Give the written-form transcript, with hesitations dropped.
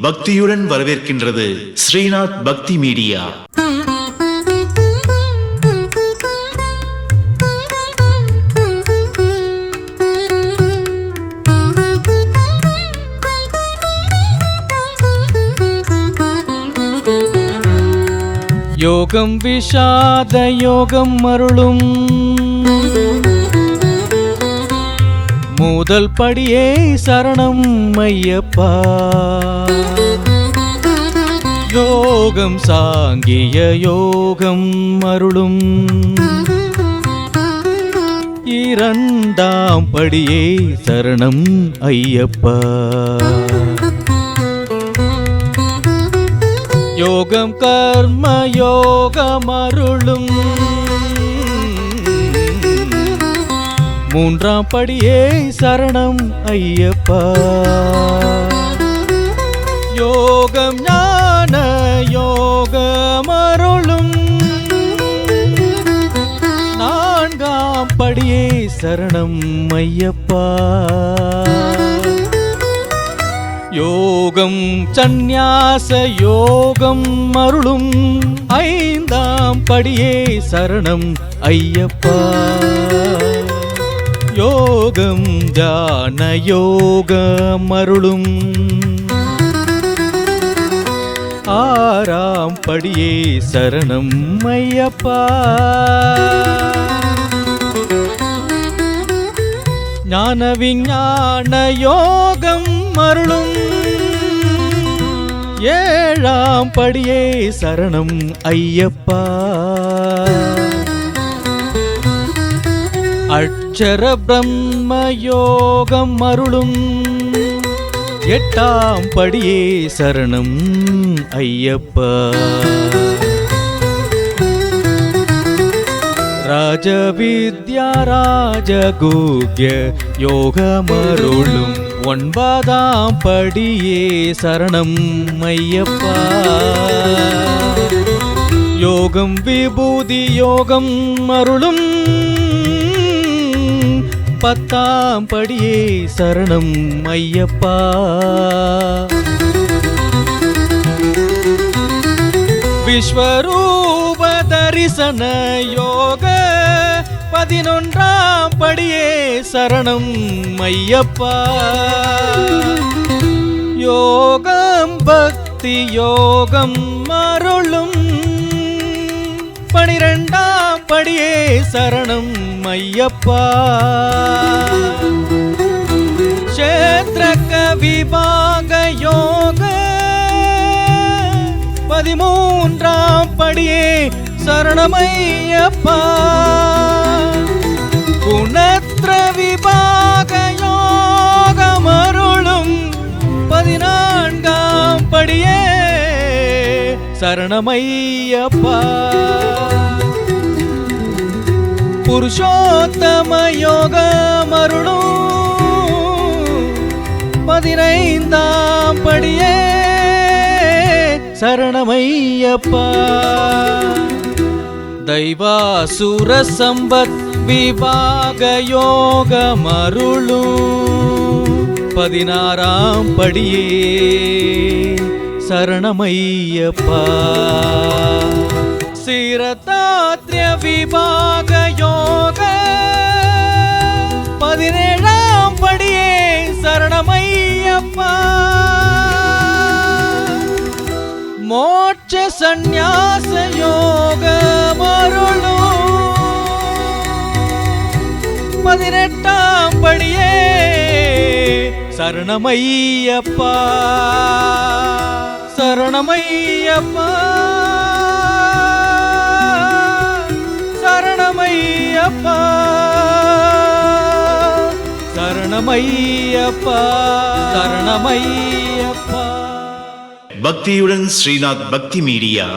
பக்தியுடன் வரவேற்கின்றது ஸ்ரீநாத் பக்தி மீடியா. யோகம் விஷாத யோகம் அருளும் முதல் படியே சரணம் ஐயப்பா. யோகம் சாங்கிய யோகம் அருளும் இரண்டாம் படியே சரணம் ஐயப்பா. யோகம் கர்ம யோகம் அருளும் மூன்றாம் படியே சரணம் ஐயப்பா. யோகம் ஞான யோகம் அருளும் நான்காம் படியே சரணம் ஐயப்பா. யோகம் சந்நியாச யோகம் அருளும் ஐந்தாம் படியே சரணம் ஐயப்பா. யோகம் தியான யோகம் அருளும் ஆறாம் படியே சரணம் ஐயப்பா. ஞான விஞ்ஞான யோகம் அருளும் ஏழாம் படியே சரணம் ஐயப்பா. அட்சர பிரம்ம யோகம் அருளும் எட்டாம் படியே சரணம் ஐயப்பா. ராஜவித்யா ராஜகுக்ய யோகமருளும் ஒன்பதாம் படியே சரணம் ஐயப்பா. யோகம் விபூதி யோகம் அருளும் பத்தாம் படியே சரணம் ஐயப்பா. விஸ்வரூப தரிசன யோக 11ஆம் படியே சரணம் ஐயப்பா. யோகம் பக்தி யோகம் அருளும் 12ஆம் படியே சரணம் ஐயப்பா. க்ஷேத்ரக விபாக யோக 13ஆம் படியே சரணமையப்பா. குணத்ர விபாக யோகம் அருளும் 14ஆம் படியே சரணமையப்பா. புருஷோத்தம யோகம் அருளும் 15ஆம் படியே சரணமையப்பா. தெய்வாசுர சம்பத் விபாக யோகம் அருளும் 16ஆம் படியே சரணமையப்பா. சிரதாத்ரிய விபாக யோக 17ஆம் படியே சரணமையப்பா. மோட்ச சந்நியாச யோகம் அருளும் 18ஆம் படியே சரணமையப்பா. சரணமையப்பா சரணமையப்பா சரணமையப்பா சரணமையப்பா. பக்தியுடன் ஸ்ரீநாத் பக்தி மீடியா.